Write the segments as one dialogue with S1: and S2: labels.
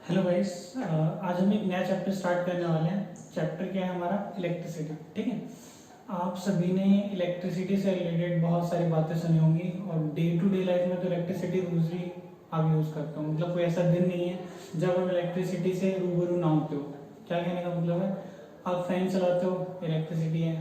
S1: Hello guys. आज हम एक नया चैप्टर स्टार्ट करने वाले हैं। चैप्टर क्या है हमारा? इलेक्ट्रिसिटी। ठीक है। आप सभी ने इलेक्ट्रिसिटी से रिलेटेड बहुत सारी बातें सुनी होंगी और डे टू डे लाइफ में तो इलेक्ट्रिसिटी रोज ही आप यूज़ करते हो। मतलब कोई ऐसा दिन नहीं है जब हम इलेक्ट्रिसिटी से रूबरू ना होते हो। क्या कहने का मतलब है, आप फैन चलाते हो इलेक्ट्रिसिटी है,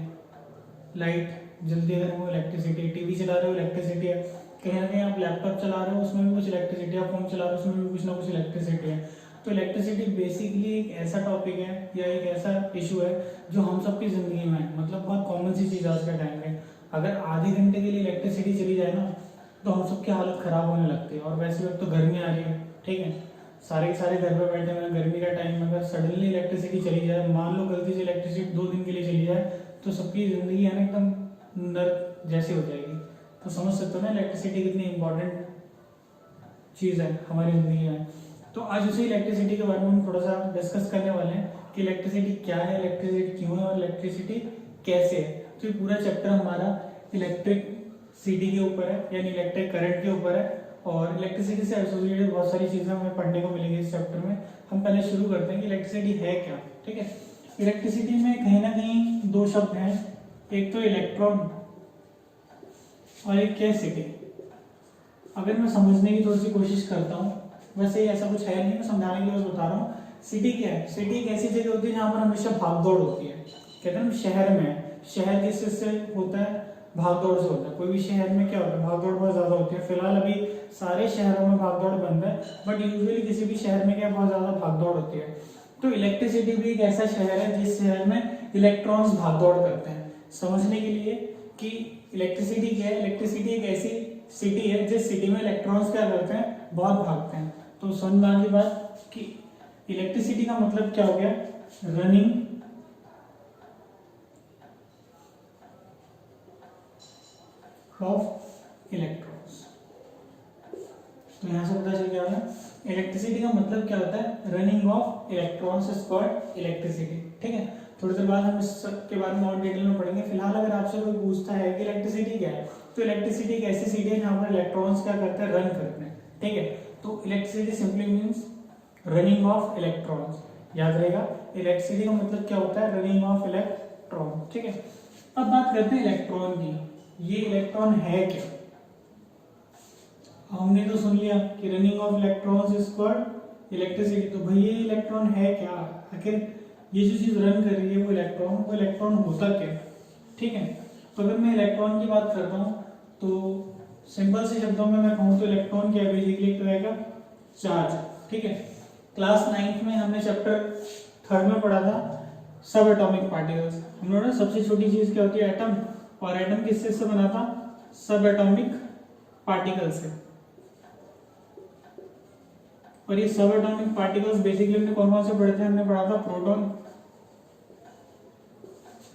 S1: लाइट जल्दी अगर वो इलेक्ट्रिसिटी, टीवी चला रहे हो इलेक्ट्रिसिटी है, कहीं ना कहीं आप लैपटॉप चला रहे हो उसमें भी कुछ इलेक्ट्रिसिटी है, फोन चला रहे हो उसमें भी कुछ ना कुछ इलेक्ट्रिसिटी है। तो इलेक्ट्रिसिटी बेसिकली एक ऐसा टॉपिक है या एक ऐसा इशू है जो हम सबकी जिंदगी में है। मतलब बहुत कॉमन सी चीज़ आज के टाइम में। अगर आधे घंटे के लिए इलेक्ट्रिसिटी चली जाए ना तो हम सबकी हालत खराब होने लगती है। और वैसे वक्त तो गर्मी आ रही है, ठीक है, सारे के सारे घर पे बैठे हुए गर्मी का टाइम में अगर सडनली इलेक्ट्रिसिटी चली जाए, मान लो गलती से इलेक्ट्रिसिटी 2 दिन के लिए चली जाए, तो सबकी जिंदगी है ना एकदम नर्क जैसी हो जाएगी। तो समझ सकते हो ना इलेक्ट्रिसिटी कितनी इंपॉर्टेंट चीज़ है हमारी जिंदगी में। तो आज उसी इलेक्ट्रिसिटी के बारे में हम थोड़ा सा डिस्कस करने वाले हैं कि इलेक्ट्रिसिटी क्या है, इलेक्ट्रिसिटी क्यों है और इलेक्ट्रिसिटी कैसे है। तो ये पूरा चैप्टर हमारा इलेक्ट्रिक सिटी के ऊपर है, यानी इलेक्ट्रिक करंट के ऊपर है। और इलेक्ट्रिसिटी से एसोसिएटेड बहुत सारी चीज़ें हमें पढ़ने को मिलेंगी इस चैप्टर में। हम पहले शुरू करते हैं कि इलेक्ट्रिसिटी है क्या। ठीक है। इलेक्ट्रिसिटी में कहीं ना कहीं दो शब्द हैं, एक तो इलेक्ट्रॉन और एक क्या, सिटी। अगर मैं समझने की थोड़ी सी कोशिश करता हूँ, वैसे ऐसा कुछ है नहीं, मैं समझाने के लिए बता रहा हूँ। सिटी क्या है? सिटी एक ऐसी जगह होती है जहाँ पर हमेशा भाग दौड़ होती है। कहते हैं ना शहर में, शहर किस चीज से होता है? भाग दौड़ से होता है। कोई भी शहर में क्या होता है? भाग दौड़ बहुत ज्यादा होती है। फिलहाल अभी सारे शहरों में भाग दौड़ बंद है, बट यूजुअली किसी भी शहर में क्या बहुत ज्यादा भाग दौड़ होती है। तो इलेक्ट्रिसिटी भी एक ऐसा शहर है जिस शहर में इलेक्ट्रॉन्स भाग दौड़ करते हैं। समझने के लिए कि इलेक्ट्रिसिटी क्या है, इलेक्ट्रिसिटी एक ऐसी सिटी है जिस सिटी में इलेक्ट्रॉन्स क्या करते हैं? बहुत भागते हैं। तो समझ में आ गई बात कि इलेक्ट्रिसिटी का मतलब क्या हो गया? Running of electrons. तो यहां से पता चल गया हमें इलेक्ट्रिसिटी का मतलब क्या होता है? Running of electrons is called electricity. ठीक है। थोड़ी देर बाद हम इस के बारे में और डिटेल में पढ़ेंगे। फिलहाल अगर आपसे कोई पूछता है कि इलेक्ट्रिसिटी क्या है, तो इलेक्ट्रिसिटी एक ऐसी सिटी है जहां पर इलेक्ट्रॉन्स क्या करते हैं? रन करते हैं। ठीक है। तो electricity simply means running of electrons. याद रहेगा, इलेक्ट्रिसिटी का मतलब क्या होता है? Running of electron. ठीक है। अब बात करते हैं इलेक्ट्रॉन की। ये इलेक्ट्रॉन है क्या? हमने तो सुन लिया कि running of electrons is called electricity. तो भाई ये इलेक्ट्रॉन है क्या? आखिर ये जो चीज रन कर रही है वो इलेक्ट्रॉन होता क्या? ठीक है। तो अगर मैं इलेक्ट्रॉन की बात करता हूँ तो सिंपल से शब्दों में मैं कहूँ तो इलेक्ट्रॉन क्या है? बेसिकली एक रहेगा चार्ज। ठीक है। क्लास 9th में हमने चैप्टर 3rd में पढ़ा था सब एटॉमिक पार्टिकल्स। हम लोगों ने सबसे छोटी चीज क्या होती है? एटम। और एटम किस चीज से बना था? सब एटॉमिक पार्टिकल से। और ये सब एटॉमिक पार्टिकल्स बेसिकली हमने कौन कौन से पढ़े थे? हमने पढ़ा था प्रोटॉन,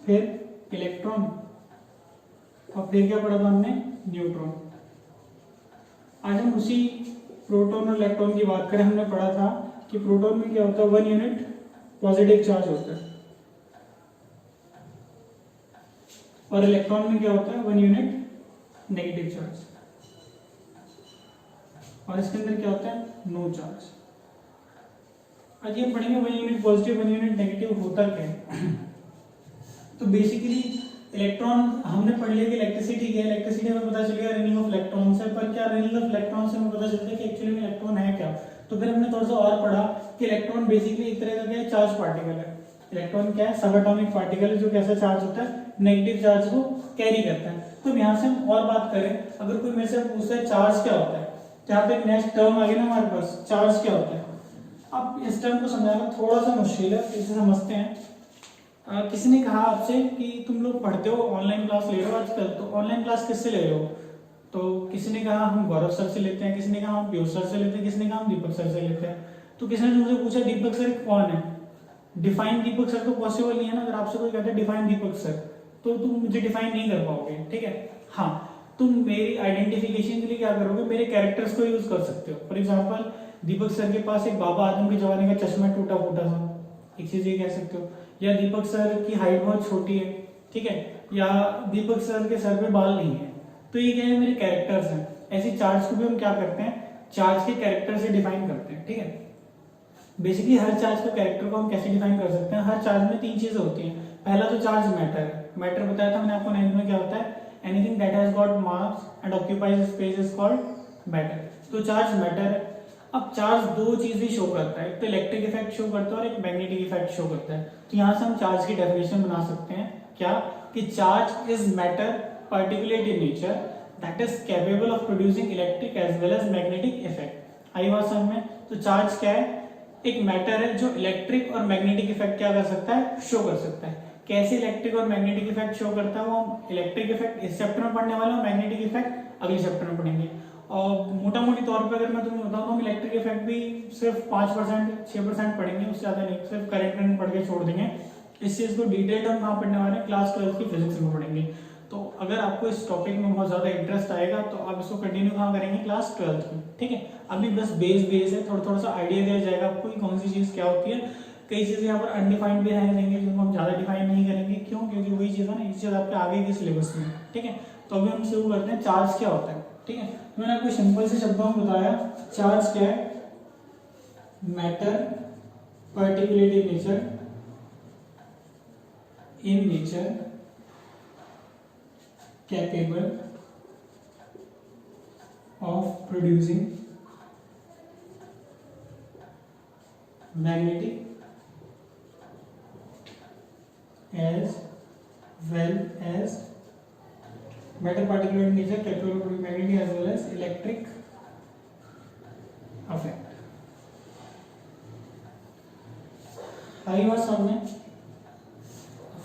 S1: फिर इलेक्ट्रॉन और फिर क्या पढ़ा था हमने? न्यूट्रॉन। आज हम उसी प्रोटॉन और इलेक्ट्रॉन की बात करें। हमने पढ़ा था कि प्रोटॉन में क्या होता है? 1 यूनिट पॉजिटिव चार्ज होता है और इलेक्ट्रॉन में क्या होता है? 1 यूनिट नेगेटिव चार्ज। और इसके अंदर क्या होता है? No charge. आज ये पढ़ेंगे 1 यूनिट पॉजिटिव 1 यूनिट नेगेटिव होता क्या है। तो बेसिकली इलेक्ट्रॉन हमने पढ़ लिया कि इलेक्ट्रिसिटी क्या है। इलेक्ट्रिसिटी हमें पता चल गया रनिंग ऑफ इलेक्ट्रॉन से। पर क्या रनिंग ऑफ इलेक्ट्रॉन से हमें पता चलता है कि एक्चुअली में इलेक्ट्रॉन है क्या? तो फिर हमने थोड़ा सा और पढ़ा कि इलेक्ट्रॉन बेसिकली एक तरह का क्या है? चार्ज पार्टिकल है। इलेक्ट्रॉन क्या है? सब एटॉमिक पार्टिकल है जो कैसा चार्ज होता है? नेगेटिव चार्ज को कैरी करता है। तो यहाँ से हम और बात करें, अगर कोई मेरे से पूछता है चार्ज क्या होता है, तो यहाँ पे एक नेक्स्ट टर्म आ गया ना हमारे पास, चार्ज क्या होता है। अब इस टर्म को समझाना थोड़ा सा मुश्किल है, इसे समझते हैं। किसी ने कहा आपसे कि तुम लोग पढ़ते हो, ऑनलाइन क्लास ले रहे हो आजकल, तो ऑनलाइन क्लास किससे ले रहे हो? तो किसी ने कहा हम गौरव सर से लेते हैं, किसी ने कहा हम पीयूष सर से लेते हैं, किसी ने कहा हम दीपक सर से लेते हैं। तो किसी ने तुमसे पूछा दीपक सर कौन है? डिफाइन दीपक सर तो पॉसिबल नहीं है ना। अगर आपसे कोई कहता है डिफाइन दीपक सर, तो तुम मुझे डिफाइन नहीं कर पाओगे। ठीक है। हाँ, तुम मेरी आइडेंटिफिकेशन के लिए क्या करोगे? मेरे कैरेक्टर्स को यूज कर सकते हो। फॉर एग्जाम्पल दीपक सर के पास एक बाबा आदम के जमाने का चश्मा टूटा फूटा था, एक चीज ये कह सकते हो। या दीपक सर की हाइट बहुत छोटी है, ठीक है, या दीपक सर के सर पे बाल नहीं है। तो ये क्या है? मेरे कैरेक्टर्स हैं। ऐसे चार्ज को भी हम क्या करते हैं? चार्ज के कैरेक्टर से डिफाइन करते हैं। ठीक है। बेसिकली हर चार्ज को कैरेक्टर को हम कैसे डिफाइन कर सकते हैं, हर चार्ज में तीन चीजें होती हैं। पहला तो चार्ज मैटर है, मैटर बताया था मैंने आपको 9th में क्या होता है, anything that has got mass and occupies space is called matter. तो चार्ज मैटर है। अब चार्ज दो चीजें शो करता है, एक तो इलेक्ट्रिक इफेक्ट शो करता है और एक मैग्नेटिक इफेक्ट शो करता है। तो यहाँ से हम चार्ज की डेफिनेशन बना सकते हैं क्या, कि charge is matter particulate in nature that is capable of producing electric as well as magnetic effect. आई बात समझ में। तो चार्ज क्या है, एक मैटर है जो इलेक्ट्रिक और मैग्नेटिक इफेक्ट क्या कर सकता है, शो कर सकता है। कैसे इलेक्ट्रिक और मैग्नेटिक इफेक्ट शो करता है, वो इलेक्ट्रिक इफेक्ट इस चैप्टर में पढ़ने वाला हूँ, मैग्नेटिक इफेक्ट अगले चैप्टर में पढ़ेंगे। और मोटा मोटी तौर पर अगर मैं तुम्हें बताऊँ तो हम इलेक्ट्रिक इफेक्ट भी सिर्फ 5% 6% पढ़ेंगे, उससे ज्यादा नहीं, सिर्फ करंट पढ़ के छोड़ देंगे। इस चीज को डिटेल हम कहाँ पढ़ने वाले हैं, क्लास 12 की फिजिक्स में पढ़ेंगे। तो अगर आपको इस टॉपिक में बहुत ज्यादा इंटरेस्ट आएगा तो आप इसको कंटिन्यू कहाँ करेंगे, क्लास 12 में, ठीक है। अभी बस बेस है, थोड़ा सा आइडिया दिया जाएगा आपको कि कौन सी चीज क्या होती है। कई चीजें यहाँ पर अनडिफाइंड भी रहने देंगे जिनको हम ज्यादा डिफाइन नहीं करेंगे, क्यों, क्योंकि वही चीज है ना, ये चीज आपके आगे के सिलेबस में, ठीक है। तो अभी हम शुरू करते हैं, चार्ज क्या होता है, ठीक है। मैंने आपको सिंपल से शब्दों में बताया चार्ज क्या है, matter particulate in nature capable of producing magnetic as well as matter particulate in nature capable of producing magnetic as well as electric effect। आई बात सामने।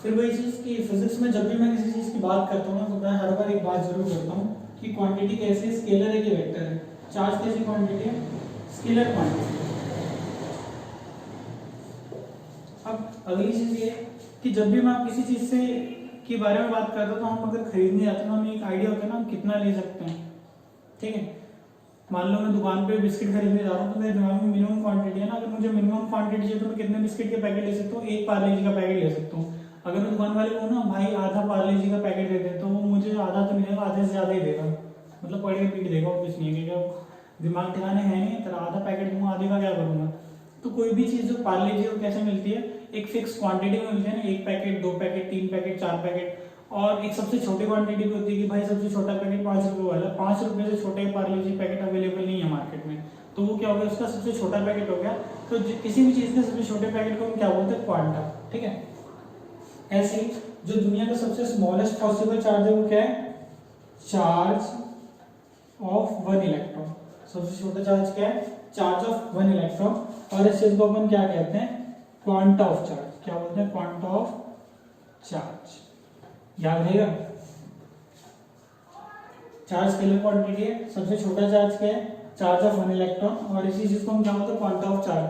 S1: फिर वही चीज कि फिजिक्स में जब भी मैं किसी चीज की बात करता हूँ तो मैं हर बार एक बात जरूर करता हूँ कि क्वांटिटी कैसे स्केलर है कि वेक्टर है। चार्ज कैसी क्वांटिटी है, स्केलर क्वांटिटी। अब अगली चीज ये कि जब भी मैं किसी चीज से के बारे में बात करता हूँ तो हम अगर खरीदने जाते हैं तो हमें एक आइडिया होता है ना हम कितना ले सकते हैं, ठीक है। मान लो मैं दुकान पे बिस्किट खरीदने जा रहा हूँ तो मेरे दिमाग में मिनिमम क्वांटिटी है ना, अगर मुझे मिनिमम क्वांटिटी चाहिए तो मैं कितने बिस्किट के पैकेट ले सकता हूँ, एक पार्ले जी का पैकेट ले सकता हूँ। अगर मैं दुकान वाले को ना भाई आधा पार्ले जी का पैकेट दे दे तो वो मुझे आधा तो नहीं देगा, आधे से ज्यादा ही देगा, मतलब पढ़ के पीट देगा, और कुछ नहीं है, क्योंकि दिमाग ठिकाने है नहीं, तेरा आधा पैकेट दूंगा, आधे का क्या करूंगा। तो कोई भी चीज जो पार्ले जी को कैसे मिलती है, एक फिक्स क्वांटिटी में मिलती है ना, एक पैकेट, 2 पैकेट, 3 पैकेट, 4 पैकेट। और एक सबसे छोटी क्वांटिटी भी होती है कि भाई सबसे छोटा पैकेट 5 रुपए वाला, 5 रुपए से छोटे पार्ले जी पैकेट अवेलेबल नहीं है मार्केट में, तो वो क्या हो गया, उसका सबसे छोटा पैकेट हो गया। तो किसी भी चीज के सबसे छोटे पैकेट को हम क्या बोलते हैं, क्वांटा, ठीक है। ऐसे ही जो दुनिया का सबसे स्मॉलेस्ट पॉसिबल चार्ज है वो क्या है, चार्ज ऑफ 1 इलेक्ट्रॉन। सबसे छोटा चार्ज क्या है, चार्ज ऑफ 1 इलेक्ट्रॉन। और इस चीज को अपन क्या कहते हैं, क्वांटा ऑफ चार्ज। क्या बोलते हैं, क्वांटा ऑफ चार्ज। याद रहेगा, चार्ज स्केलर क्वांटिटी है, सबसे छोटा चार्ज क्या है, चार्ज ऑफ 1 इलेक्ट्रॉन। और इसी चीज को हम क्या बोलते हैं, क्वांटा ऑफ चार्ज।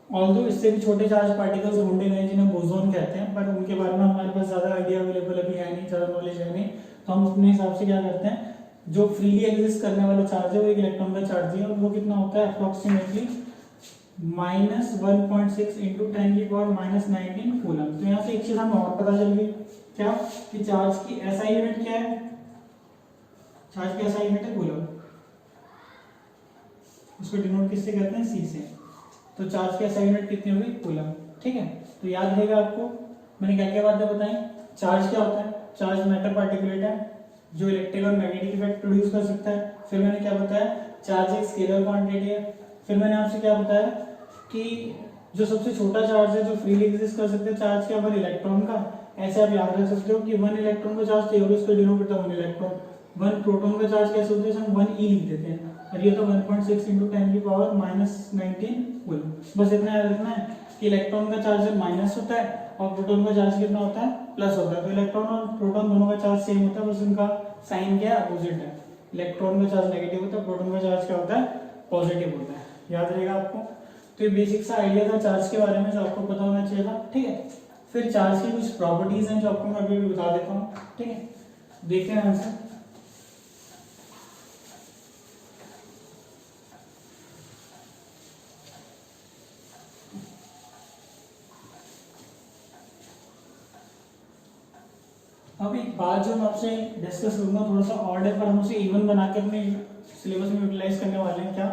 S1: ऑल्दो इससे भी छोटे चार्ज पार्टिकल्स ढूंढे गए जिन्हें बोसोन कहते हैं, पर उनके बारे में हमारे पास ज्यादा आइडिया अवेलेबल अभी है नहीं, ज्यादा नॉलेज है नहीं। तो हम अपने हिसाब से क्या करते हैं, जो फ्रीली एग्जिस्ट करने वाला चार्ज है वो एक इलेक्ट्रॉन का चार्ज है, और वो कितना होता है, अप्रोक्सीमेटली -1.6 इंटू 10⁻⁻19 कूलम। तो यहाँ से एक चीज हमें और पता चल गई, क्या, कि चार्ज की एसआई यूनिट क्या है, चार्ज की एसआई यूनिट है कूलम। उसको डिनोट किससे करते हैं, सी से। तो चार्ज की एसआई यूनिट कितनी होगी, कूलम, ठीक है। तो याद रहेगा आपको मैंने क्या क्या बातें बताई। चार्ज क्या होता है, चार्ज मैटर पार्टिकुलेट है जो इलेक्ट्रिक और मैग्नेटिक इफेक्ट प्रोड्यूस कर सकता है। फिर मैंने क्या बताया, चार्ज एक स्केलर क्वांटिटी है। फिर मैंने आपसे क्या बताया कि जो सबसे छोटा चार्ज है जो फ्रीली एग्जिस्ट कर सकते हैं, चार्ज क्या, 1 इलेक्ट्रॉन का। ऐसे आप याद रख सकते हो कि 1 इलेक्ट्रॉन का चार्ज तो इसको डिनोट करता है 1 इलेक्ट्रॉन। 1 प्रोटॉन का चार्ज कैसे होता है, हम 1e लिख देते हैं, और ये तो 1.6 इंटू 10⁻⁻19 कूलम। बस इतना याद रखना है कि इलेक्ट्रॉन का चार्ज माइनस होता है और प्रोटॉन का चार्ज कितना होता है, प्लस होता है। तो इलेक्ट्रॉन और प्रोटॉन दोनों का चार्ज सेम होता है, बस उनका साइन क्या है, अपोजिट है। इलेक्ट्रॉन का चार्ज नेगेटिव होता है, प्रोटॉन का चार्ज क्या होता है, पॉजिटिव होता है। याद रहेगा आपको। तो ये बेसिक सा आइडिया था चार्ज के बारे में जो आपको पता होना चाहिए था, ठीक है। फिर चार्ज की कुछ प्रॉपर्टीज हैं जो आपको मैं अभी बता देता हूँ, ठीक है। देखते हैं आंसर। अब एक बात जो मैं आपसे डिस्कस करूंगा थोड़ा सा ऑड है, पर हम उसे इवन बना के अपने सिलेबस में यूटिलाइज करने वाले हैं। क्या,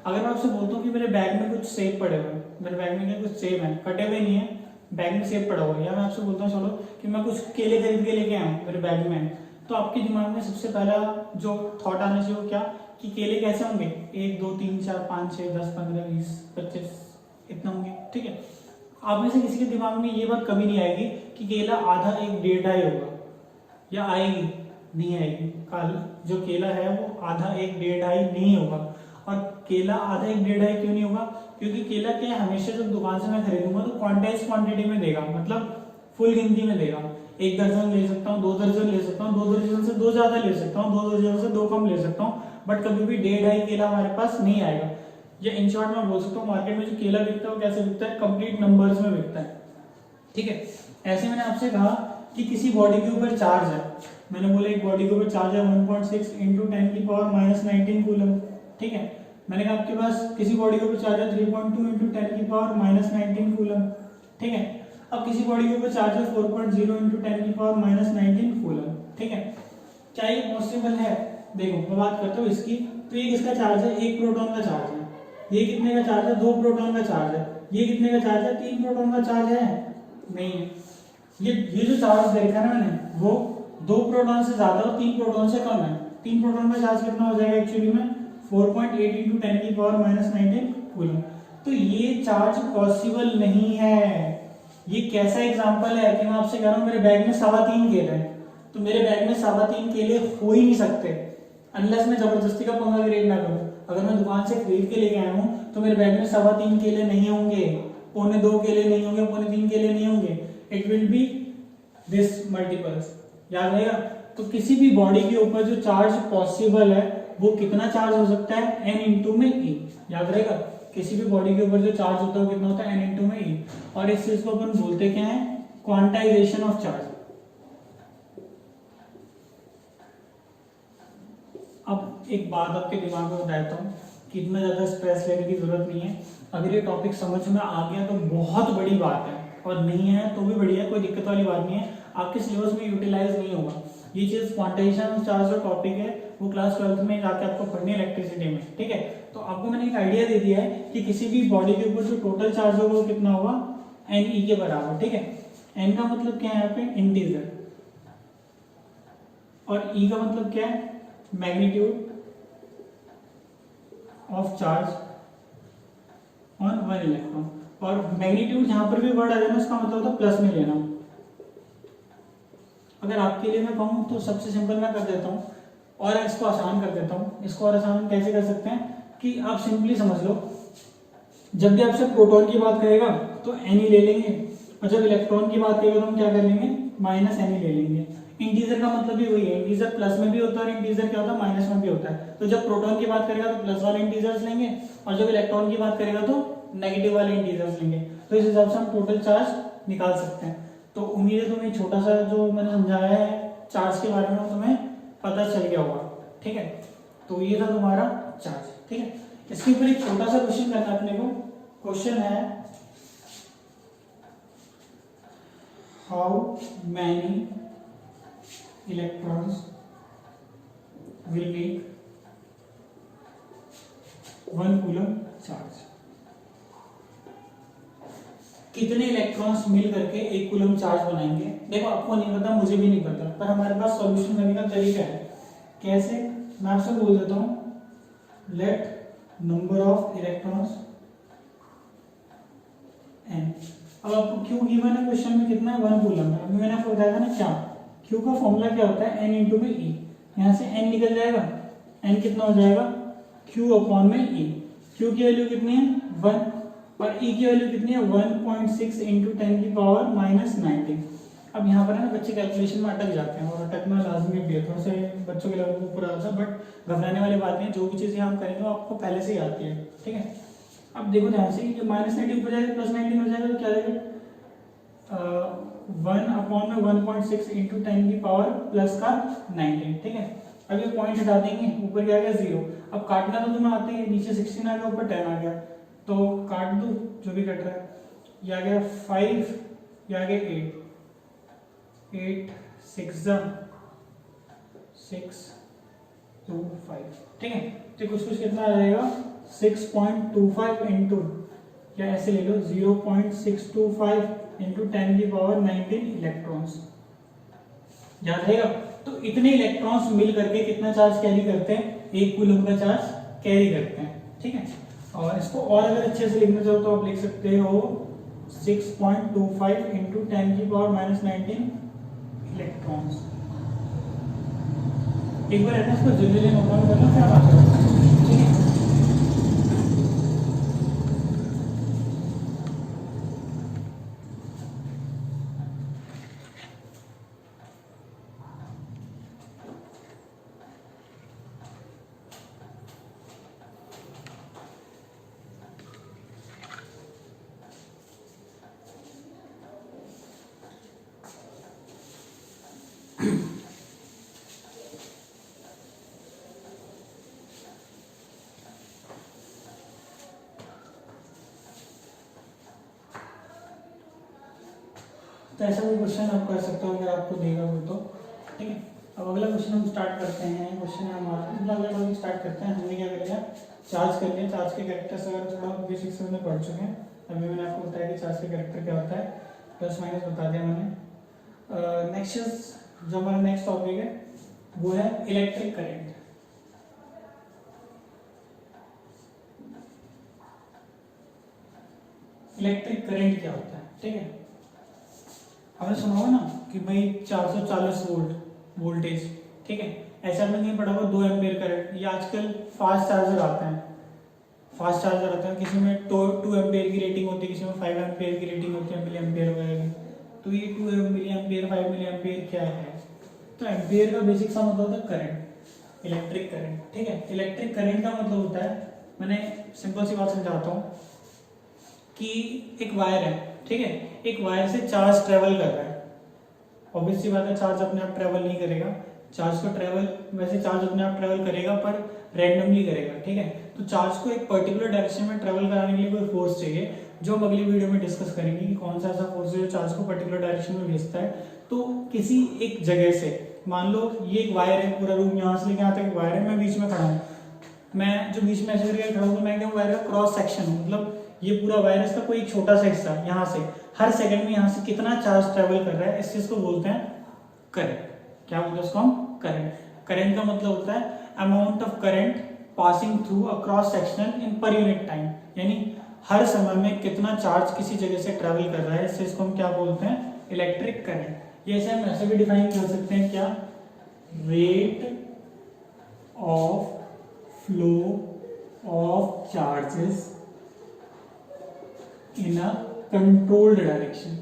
S1: अगर मैं आपसे बोलता हूँ कि मेरे बैग में कुछ सेब पड़े हुए हैं, मेरे बैग में क्या कुछ सेब है, कटे हुए नहीं है, बैग में सेब पड़ा हुआ है, या मैं आपसे बोलता हूँ चलो कि मैं कुछ केले खरीद के लेके आया हूँ, मेरे बैग में है, तो आपके दिमाग में सबसे पहला जो थॉट आना चाहिए वो क्या, कि केले कैसे होंगे, 1 2 3 4 5 6 10 15 20 25 इतना होंगे, ठीक है। आप में से किसी के दिमाग में ये बात कभी नहीं आएगी कि केला आधा 1 1.5 ढाई होगा, या आएगी, नहीं आएगी। काल जो केला है वो आधा 1 1.5 ढाई नहीं होगा। और केला आधा 1 1.5 ढाई क्यों नहीं होगा, क्योंकि केला क्या है, हमेशा जब दुकान से मैं खरीदूंगा तो क्वांटाइज क्वांटिटी में देगा, मतलब फुल गिनती में देगा। 1 दर्जन ले सकता हूँ, 2 दर्जन ले सकता हूँ, 2 दर्जन से 2 ज्यादा ले सकता हूँ, 2 दर्जन से 2 कम ले सकता हूँ, बट कभी भी 1.5 ढाई केला हमारे पास नहीं आएगा। या इन शॉर्ट मैं बोल सकता हूँ मार्केट में जो केला बिकता है वो कैसे बिकता है, कंप्लीट नंबर्स में बिकता है, ठीक है। ऐसे मैंने आपसे कहा कि किसी बॉडी के ऊपर चार्ज है, मैंने बोला एक बॉडी के ऊपर चार्ज है 1.6 इंटू 10 की पावर -19 कूलम, ठीक है। मैंने कहा आपके पास किसी बॉडी के ऊपर चार्ज है 3.2 इंटू 10 की पावर -19 कूलम, ठीक है। अब किसी बॉडी के ऊपर चार्ज है 4.0 इंटू 10 की पावर -19 कूलम, ठीक है। क्या ये पॉसिबल है, देखो मैं बात करता हूँ इसकी, तो ये किसका चार्ज है, 1 प्रोटॉन का चार्ज है, ये कितने का चार्ज है, 2 प्रोटॉन का चार्ज है, ये कितने का चार्ज है, 3 प्रोटॉन का चार्ज है, नहीं है। ये जो चार्ज देखा ना मैंने, वो 2 प्रोटॉन से ज्यादा और 3 प्रोटॉन से कम है। 3 प्रोटॉन का चार्ज कितना हो जाएगा एक्चुअली में, 4.8 इंटू 10 की पावर -19 कूलम। तो ये चार्ज पॉसिबल नहीं है। ये कैसा एग्जांपल है कि मैं आपसे कह रहा हूँ मेरे बैग में 3.25 केले हैं, तो मेरे बैग में 3.25 केले हो ही नहीं सकते अनलेस मैं जबरदस्ती का पंगा क्रिएट ना करूं। अगर मैं दुकान से खरीद के लेके आया हूं तो मेरे बैग में 3.25 केले नहीं होंगे, 1.25 केले नहीं होंगे, 3.25 केले नहीं होंगे, it will be this multiples, याद रहेगा। तो किसी भी बॉडी के ऊपर जो चार्ज पॉसिबल है वो कितना चार्ज हो सकता है, n इंटू में e, याद रहेगा। किसी भी बॉडी के ऊपर जो चार्ज होता है वो कितना होता है, n इंटू में e, और इस चीज को अपन बोलते क्या है, क्वांटाइजेशन ऑफ चार्ज। अब एक बात आपके दिमाग में बताता हूँ कि इतना ज्यादा स्ट्रेस लेने की जरूरत नहीं है। अगर ये टॉपिक समझ में आ गया तो बहुत बड़ी बात है, और नहीं है तो भी बढ़िया, कोई दिक्कत वाली बात नहीं है, आपके सिलेबस में यूटिलाइज नहीं होगा ये चीज। क्वांटाइजेशन ऑफ चार्ज जो टॉपिक है वो क्लास 12th में जाके आपको पढ़नी है इलेक्ट्रिसिटी में, ठीक है। तो आपको मैंने एक आइडिया दे दिया है कि किसी भी बॉडी के ऊपर जो टोटल चार्ज होगा वो कितना होगा, NE के बराबर, ठीक है। N का मतलब क्या है यहाँ पे, इंटीजर, और E का मतलब क्या है, magnitude of charge on 1 electron. और मैग्नीट्यूड जहां पर भी वर्ड आ जाए ना उसका मतलब होता है प्लस में लेना। अगर आपके लिए मैं कहूं तो सबसे सिंपल मैं कर देता हूं, और इसको आसान कर देता हूं। इसको और आसान कैसे कर सकते हैं कि आप सिंपली समझ लो, जब भी आपसे प्रोटॉन की बात करेगा तो Ne ले लेंगे, और जब इलेक्ट्रॉन की बात करेगा तो हम क्या कर लेंगे, -Ne ले लेंगे। इंटीजर का मतलब भी वही है, इंटीजर प्लस में भी होता है और इंटीजर क्या होता है, माइनस में भी होता है। तो जब प्रोटॉन की बात करेगा तो प्लस वाले इंटीजर्स लेंगे, और जब इलेक्ट्रॉन की बात करेगा तो नेगेटिव वाले इंटीजर्स लेंगे। तो इस हिसाब से हम टोटल चार्ज निकाल सकते हैं। तो उम्मीद है तुम्हें छोटा सा जो मैंने समझाया है चार्ज के बारे में तुम्हें पता चल गया होगा, ठीक है। तो ये था तुम्हारा चार्ज, ठीक है। इसके ऊपर एक छोटा सा क्वेश्चन करना है अपने को। क्वेश्चन है, how many electrons will make 1 coulomb charge. कितने इलेक्ट्रॉन्स मिल करके 1 कूलम चार्ज बनाएंगे। देखो आपको नहीं पता, मुझे भी नहीं पता, पर हमारे पास सॉल्यूशन करने का तरीका है। कैसे, मैं आपसे बोल देता हूं, let number of electrons n। अब आपको क्यू गिवन है क्वेश्चन में, कितना है, 1 कूलम है। अभी मैंने आपको बताया था ना क्या, Q का फॉर्मूला क्या होता है, n इंटू में E। यहाँ से n निकल जाएगा, n कितना हो जाएगा, Q अपॉन में E। Q की वैल्यू कितनी है, 1, और E की वैल्यू कितनी है, 1.6 इंटू 10 की पावर -19। अब यहाँ पर है ना बच्चे कैलकुलेशन में अटक जाते हैं, और अटकना लाजमी भी है, थोड़ा सा बच्चों के लेवल को पूरा आता है, बट घबराने वाली बात नहीं है। जो भी चीज़ें हम करेंगे वो आपको पहले से ही आती है, ठीक है। अब देखो ध्यान से, ये -19 हो जाएगा, +19 हो जाएगा, तो क्या आएगा, 1 अपॉन में 1.6 इंटू 10 की पावर प्लस का 19, ठीक है। अब ये पॉइंट हटा देंगे, ऊपर क्या आ गया 0। अब काटना तो तुम्हें आते ही, नीचे 16 आ गया, ऊपर 10 आ गया, तो काट दो जो भी कट रहा है। ये आ गया 5, ये आ गया 8 6 6 2 5, ठीक है। तो कुछ कितना आ जाएगा, 6.25 इंटू, या ऐसे ले लो 0.625 इंटू 10⁻19 इलेक्ट्रॉन्स, याद रहेगा। तो इतने इलेक्ट्रॉन्स मिल करके कितना चार्ज कैरी करते हैं, 1 कूलम का चार्ज कैरी करते हैं, ठीक है। और इसको और अगर अच्छे से लिखना चाहो तो आप लिख सकते हो 6.25 इंटू 10⁻19 इलेक्ट्रॉन्स। एक बार इसको जल्दी नोट डाउन करना, फिर आप आगे बढ़ो, ठीक है। तो ऐसा कोई क्वेश्चन आप कर सकते हो अगर आपको देगा वो तो, ठीक है। अब अगला क्वेश्चन हम स्टार्ट करते हैं। क्वेश्चन है हमारा, अगला टॉपिक स्टार्ट करते हैं। हमने क्या करेगा, चार्ज कर लिया। चार्ज के कैरेक्टर्स अगर थोड़ा बेसिक्स में पढ़ चुके हैं, अभी मैंने आपको बताया कि चार्ज का कैरेक्टर क्या होता है, प्लस माइनस बता दिया मैंने। नेक्स्ट जो हमारा नेक्स्ट टॉपिक है वो है इलेक्ट्रिक करंट। इलेक्ट्रिक करंट क्या होता है, ठीक है। आपने सुना होगा ना कि भाई 440 वोल्टेज, ठीक है। ऐसा आपने नहीं पढ़ा होगा 2 एम्पियर करंट। ये आजकल फास्ट चार्जर आते हैं, फास्ट चार्जर आते हैं। किसी में 2 एम्पियर की रेटिंग होती है, किसी में 5 एम्पियर की रेटिंग होती है, मिली एम्पियर वगैरह की। तो ये 2 मिली एम्पियर 5 मिली एम्पियर क्या है, तो एम्पियर का बेसिक सा मतलब होता है करंट, इलेक्ट्रिक करंट, ठीक है। इलेक्ट्रिक करंट का मतलब होता है, मैंने सिंपल सी बात समझाता हूँ कि एक वायर है, ठीक है। एक वायर से चार्ज ट्रेवल कर रहा है। ऑब्वियस सी बात है, चार्ज अपने आप ट्रेवल नहीं करेगा। चार्ज को ट्रेवल, वैसे चार्ज अपने आप ट्रेवल करेगा पर रैंडमली करेगा, ठीक है। तो चार्ज को एक पर्टिकुलर डायरेक्शन में ट्रेवल कराने के लिए कोई फोर्स चाहिए, जो हम अगली वीडियो में डिस्कस करेंगे कि कौन सा ऐसा फोर्स है जो चार्ज को पर्टिकुलर डायरेक्शन में भेजता है। तो किसी एक जगह से, मान लो ये एक वायर है, पूरा रूम यहाँ से लेके यहाँ तक वायर है, मैं बीच में खड़ा हूँ। मैं जो बीच में ऐसे करके खड़ा हूँ, मैं क्या वायर का क्रॉस सेक्शन हूँ, मतलब ये पूरा वायर का कोई छोटा सा हिस्सा, यहाँ से हर सेकंड में यहाँ से कितना चार्ज ट्रेवल कर रहा है, इस चीज को बोलते हैं करंट। क्या बोलते हैं उसको हम, करंट। करंट का मतलब होता है amount of current passing through a cross section in per unit time, यानी हर समय में कितना चार्ज किसी जगह से ट्रेवल कर रहा है, इससे इसको हम क्या बोलते हैं, इलेक्ट्रिक करंट। ये हम ऐसे भी डिफाइन कर सकते हैं, क्या, rate of flow of charges in a controlled direction।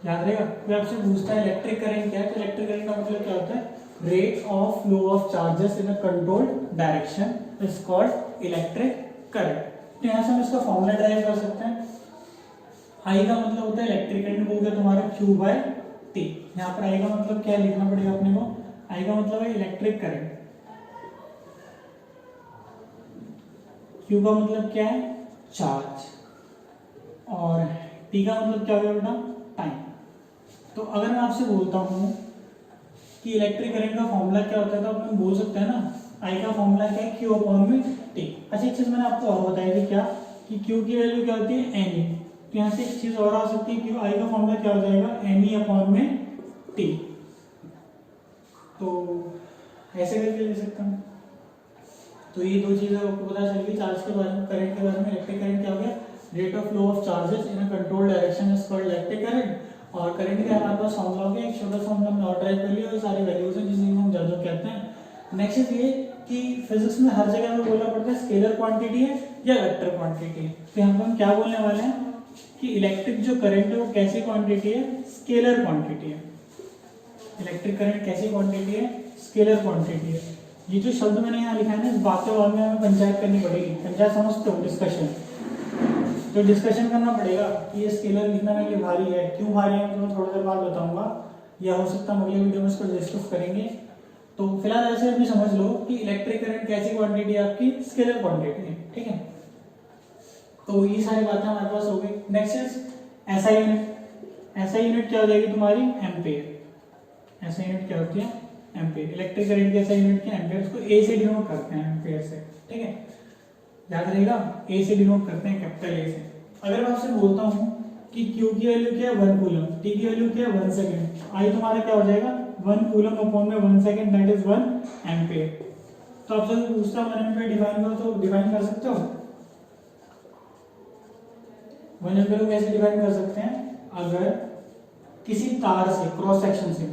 S1: याद रहेगा, कोई आपसे पूछता है इलेक्ट्रिक करंट क्या है, तो इलेक्ट्रिक करंट का मतलब क्या होता है, rate of flow of charges in a controlled direction is called electric current. तो यहां से हम इसका फॉर्मूला ड्राइव कर सकते हैं। आई का मतलब होता है इलेक्ट्रिक करंट बोल गया तुम्हारा Q/T। यहाँ पर आई का मतलब क्या लिखना पड़ेगा अपने को, आई का मतलब है इलेक्ट्रिक करंट, Q का मतलब क्या है, चार्ज, और T का मतलब क्या होगा बेटा, टाइम। तो अगर मैं आपसे बोलता हूं कि इलेक्ट्रिक करंट का फॉर्मूला क्या होता है, तो आप बोल सकते हैं ना, I का फॉर्मूला क्या है, Q/T। अच्छा एक चीज मैंने आपको और बताई थी क्या, कि Q की वैल्यू क्या होती है, NE। तो यहाँ से एक चीज और आ सकती है कि I का फॉर्मूला क्या हो जाएगा, NE/T। तो ऐसे करके ले सकता हूँ। तो ये दो चीजें आपको पता चल गई चार्ज के बारे में, करंट के बारे में। इलेक्ट्रिक करंट क्या हो गया, rate of flow of charges in a control direction is called electric current. और करंट का हमारे पास फॉर्मूला हो गया, एक छोटा सा फॉर्मूला हमने और ड्राइव कर लिया, और सारी वैल्यूज हैं जिन्हें हम ज्यादा कहते हैं। नेक्स्ट इज ये कि फिजिक्स में हर जगह हमें बोलना पड़ता है स्केलर क्वांटिटी है या वेक्टर क्वांटिटी है। तो यहाँ पर हम क्या बोलने वाले हैं कि इलेक्ट्रिक जो करंट है वो कैसी क्वांटिटी है, स्केलर क्वांटिटी है। इलेक्ट्रिक करंट कैसी क्वांटिटी है, स्केलर क्वांटिटी है। ये जो शब्द मैंने यहाँ लिखा है ना, इस बात के बाद में हमें पंचायत करनी पड़ेगी। पंचायत समझते हो, डिस्कशन, तो डिस्कशन करना पड़ेगा कि ये स्केलर लिखना मेरे लिए भारी है, क्यों भारी है, मैं थोड़ी देर बाद बताऊंगा, या हो सकता है अगले वीडियो में इसको डिस्कस करेंगे। तो फिलहाल ऐसे अभी समझ लो कि इलेक्ट्रिक करंट कैसी क्वांटिटी है, आपकी स्केलर क्वांटिटी है, ठीक है। तो ये सारी बातें हमारे पास हो गई। Next is SI unit. SI unit क्या हो जाएगी तुम्हारी, एम्पेयर। एसआई यूनिट क्या होती है, एम्पेयर। इलेक्ट्रिक करंट कैसे यूनिट किया, एम्पेयर, उसको ए से डिनोट करते हैं एम्पेयर से, ठीक है, याद रहेगा, ए से डिनोट करते हैं, कैपिटल ए से। अगर मैं आपसे बोलता हूँ कि क्यू की वैल्यू क्या है 1 कूलम, टी की वैल्यू क्या है 1 सेकंड, आई तुम्हारा क्या हो जाएगा 1 कूलम अपॉन में 1 सेकंड, दैट इज 1 एम्पेयर। तो आपसे पूछता 1 एम्पेयर डिफाइन करो, तो डिफाइन कर सकते हो 1 एम्पेयर को कैसे डिफाइन कर सकते हैं, अगर किसी तार से क्रॉस सेक्शन से,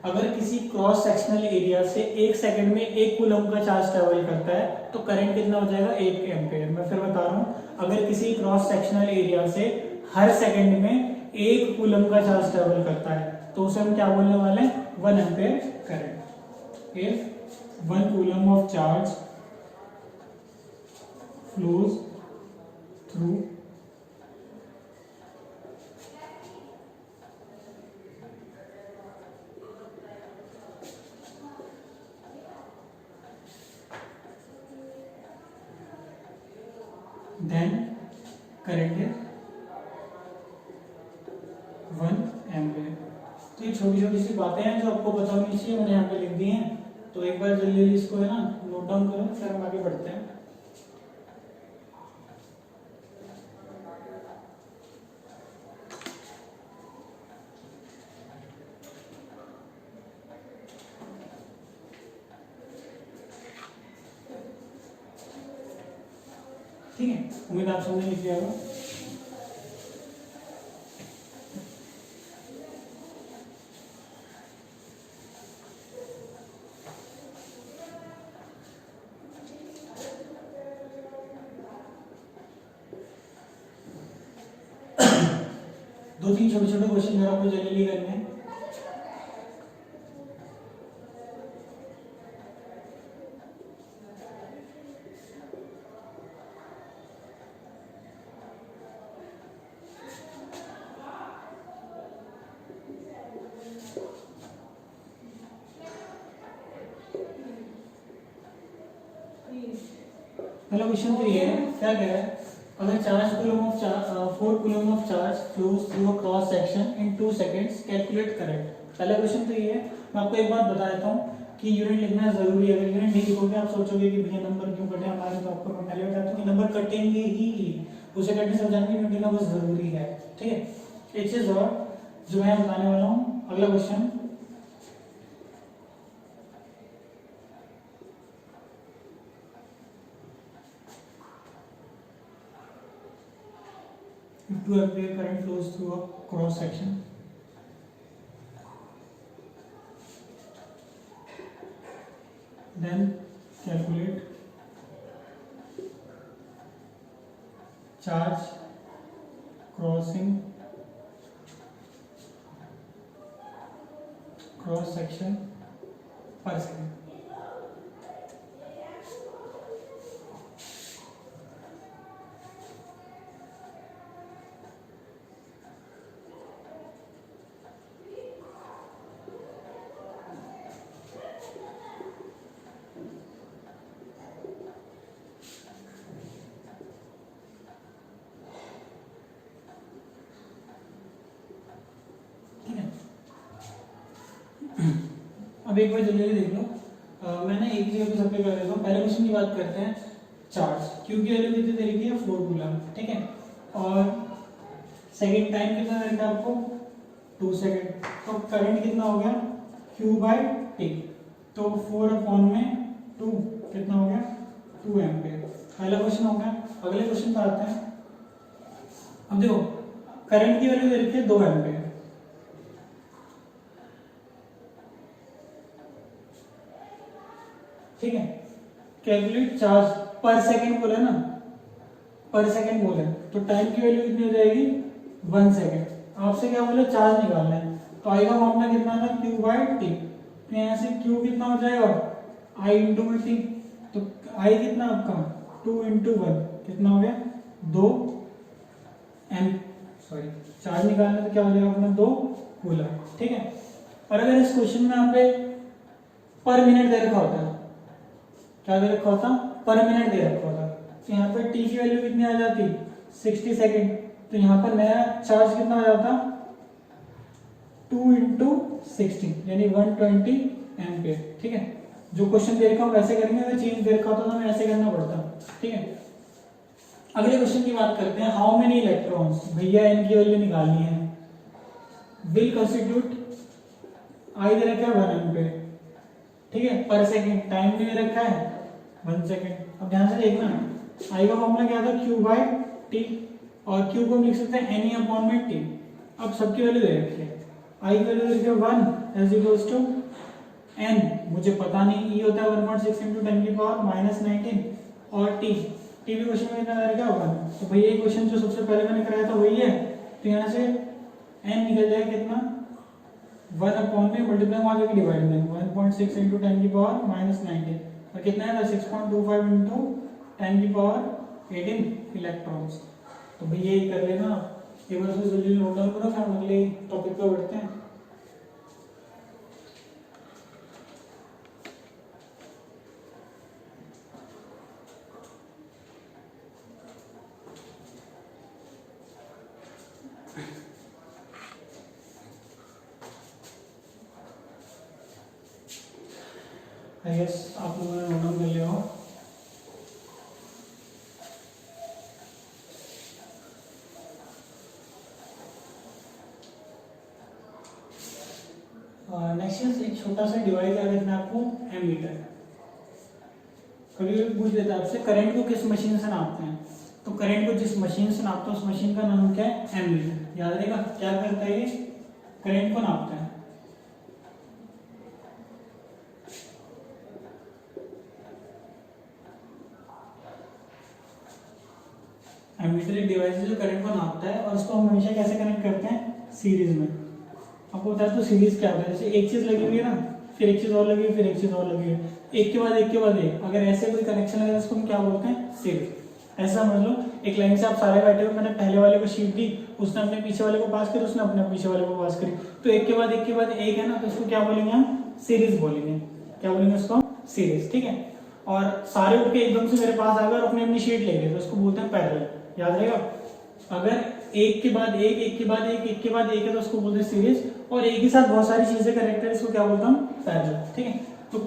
S1: अगर किसी क्रॉस सेक्शनल एरिया से 1 सेकंड में 1 कूलम का चार्ज ट्रेवल करता है तो करंट कितना हो जाएगा 1 एम्पेयर। मैं फिर बता रहा हूँ, अगर किसी क्रॉस सेक्शनल एरिया से हर सेकंड में 1 कूलम का चार्ज ट्रेवल करता है तो उसे हम क्या बोलने वाले हैं 1 ampere current. If 1 coulomb of charge flows through then current is 1 ampere. तो ये छोटी छोटी सी बातें हैं जो आपको पता होनी चाहिए, मैंने यहाँ पे लिख दी हैं, तो एक बार जल्दी जल्दी इसको है ना नोट डाउन करो, फिर हम आगे बढ़ते हैं। ठीक है, उम्मीद आप सबने लिख लिया होगा। दो तीन छोटे छोटे क्वेश्चन जरा आपको जल्दी करने हैं। पहला क्वेश्चन तो ये है, क्या कह रहा है, अगर 4 coulomb of charge flows through a cross section in 2 seconds, calculate current. पहला क्वेश्चन तो ये है। मैं आपको एक बात बता देता हूँ कि यूनिट लिखना जरूरी है, अगर यूनिट नहीं लिखोगे आप सोचोगे कि भैया नंबर क्यों कटे हमारे, तो आपको मैं पहले बताता हूँ कि नंबर कटेंगे ही, उसे कटने से बचाने यूनिट लिखना बहुत जरूरी है, ठीक है। एक चीज और जो मैं बताने वाला हूँ, अगला question, if 2 ampere current flows through a cross section, then calculate charge crossing cross section per second। अब एक बार जल्दी देख लो, मैंने एक ही अभी सब पे कर देता हूँ। पहले क्वेश्चन की बात करते हैं, चार्ज क्यू की वैल्यू कितनी दे रखी है 4 कूलम, ठीक है, और सेकंड टाइम कितना दे रखा है आपको 2 सेकंड, तो करंट कितना हो गया Q बाय टी, तो 4 अपॉन में 2 कितना हो गया 2 एम्पेयर। पहला क्वेश्चन हो गया। अगले क्वेश्चन पर आते हैं। अब देखो करंट की वैल्यू दे रखी है 2 एम्पेयर, ठीक है, कैलकुलेट चार्ज पर सेकंड बोला ना, पर सेकंड बोले तो टाइम की वैल्यू कितनी हो जाएगी 1 सेकंड। आपसे क्या बोले चार्ज निकालना है, तो आई का फॉर्मूला कितना था Q बाय टी, तो यहाँ से Q कितना हो जाएगा I इंटू टी, तो I कितना आपका 2 इंटू 1 कितना हो गया 2 एम, सॉरी चार्ज निकालना तो क्या हो जाएगा अपना 2 कूलम, ठीक है। और अगर इस क्वेश्चन में यहाँ पे पर मिनट दे रखा होता, क्या दे रखा होता पर मिनट दे रखा होता, तो यहाँ पर टी की वैल्यू कितनी आ जाती 60 सेकेंड, तो यहाँ पर नया चार्ज कितना आ जाता 2 इंटू 60 यानी 120 एम्पियर। ठीक है, जो क्वेश्चन दे रखा हूँ वैसे करेंगे, अगर चेंज दे रखा होता तो हमें ऐसे करना पड़ता। ठीक है, अगले क्वेश्चन की बात करते हैं। हाउ मेनी इलेक्ट्रॉन्स, भैया इनकी वैल्यू निकालनी है, विल कंस्टिट्यूट, आई दे रखा है 1 एम्पियर। ठीक है, पर सेकंड, टाइम भी दे रखा है 1 सेकंड। अब ध्यान से देखना, आई का फॉर्मूला क्या था, Q बाय टी, और Q को हम लिख सकते हैं NE अपॉन में T। अब सबकी वैल्यू दे रखी है, आई की वैल्यू दे रखी है 1 इज इक्वल्स टू n, मुझे पता नहीं, E होता है 1.6 × 10⁻−19, और T भी क्वेश्चन में कितना दे रखा है 1। तो भैया ये क्वेश्चन जो सबसे पहले मैंने कराया था वही है, तो यहाँ से n निकल जाएगा कितना, 1 अपॉन में मल्टीप्लाई आगे की डिवाइड में 1.6 × 10⁻−19, और कितना है 6.25 × 10⁻18 इलेक्ट्रॉन्स। तो भैया ये कर लेना, एक बार से जल्दी नोट डाउन करो, फिर हम अगले टॉपिक पे बढ़ते हैं। आई गेस आप लोगों ने नोट डाउन कर लिया हो। नेक्स्ट एक छोटा सा डिवाइस याद रखना आपको, एमीटर। कभी कभी पूछ देता है आपसे करंट को किस मशीन से नापते हैं, तो करंट को जिस मशीन से नापते हैं उस मशीन का नाम क्या है, एमीटर। याद रहेगा, क्या करता है ये, करंट को नापता है। एमीटर एक डिवाइस है जो करंट को नापता है, और उसको हम हमेशा कैसे कनेक्ट करते हैं, सीरीज में। आपको बता तो सीरीज क्या होता है, जैसे एक चीज लगी हुई है ना, फिर एक चीज और लगी हुई, फिर एक चीज और लगी हुई, एक के बाद एक के बाद एक, अगर ऐसे कोई कनेक्शन है उसको हम क्या बोलते हैं, सीरीज। ऐसा समझ लो, एक लाइन से आप सारे बैठे हो, मैंने पहले वाले को शीट दी, उसने अपने पीछे वाले को पास करी, उसने अपने पीछे वाले को पास करी, तो एक के बाद एक है ना, तो उसको क्या बोलेंगे हम, सीरीज बोलेंगे। क्या बोलेंगे उसको, सीरीज। ठीक है, और सारे उठ के एकदम से मेरे पास आ गए और अपनी अपनी शीट ले गए, तो उसको बोलते हैं पैरेलल। याद रहेगा, अगर एक के बाद एक के बाद एक के बाद एक है तो उसको बोलते हैं सीरीज, और एक ही साथ बहुत सारी चीजें कनेक्ट है, इसको क्या बोलता हूँ, पैरेलल। ठीक है, तो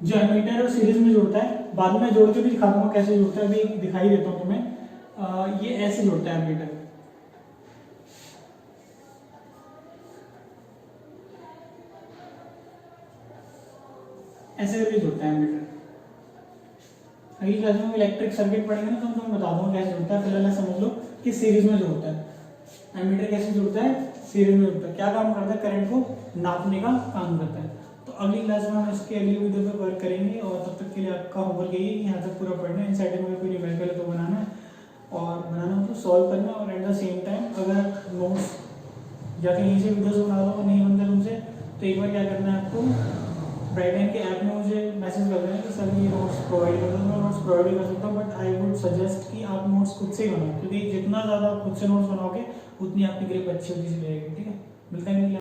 S1: जो एमीटर है वो सीरीज में जुड़ता है, बाद में जोड़ के भी दिखा दूंगा कैसे जुड़ता है, अभी दिखाई देता हूँ तुम्हें। ये ऐसे जुड़ता है एमीटर, ऐसे करके जुड़ता है एमीटर। अगली क्लास में इलेक्ट्रिक सर्किट पढ़ेंगे ना, तो मैं तुम्हें बता दूंगा कैसे जुड़ता है, फिलहाल समझ लो कि सीरीज में जुड़ता है। एमीटर कैसे जुड़ता है, सीरीज में जुड़ता है। क्या काम करता है, करंट को नापने का काम करता है। तो अगली क्लास में हम इसके अगली वीडियो पे वर्क करेंगे, और तब तक के लिए आपका होमवर्क यही है, यहाँ तक पूरा पढ़ना है, इनसाइड में कोई न्यूमेरिकल है तो बनाना है, और बनाना तो सॉल्व करना, और एट द सेम टाइम अगर नोट्स या कहीं से वीडियोस बना लो और नहीं बनते तुमसे, तो एक बार क्या करना है आपको, ब्राइडन के ऐप में मुझे मैसेज कर देना कि सर ये नोट्स प्रोवाइड कर दो। मैं नोट्स प्रोवाइड भी कर सकता हूँ, बट आई वुड सजेस्ट कि आप नोट्स खुद से ही बनाओ, क्योंकि जितना ज़्यादा खुद से नोट्स बनाओगे उतनी आपकी ग्रिप अच्छी होती चली जाएगी। ठीक है, मिलता है।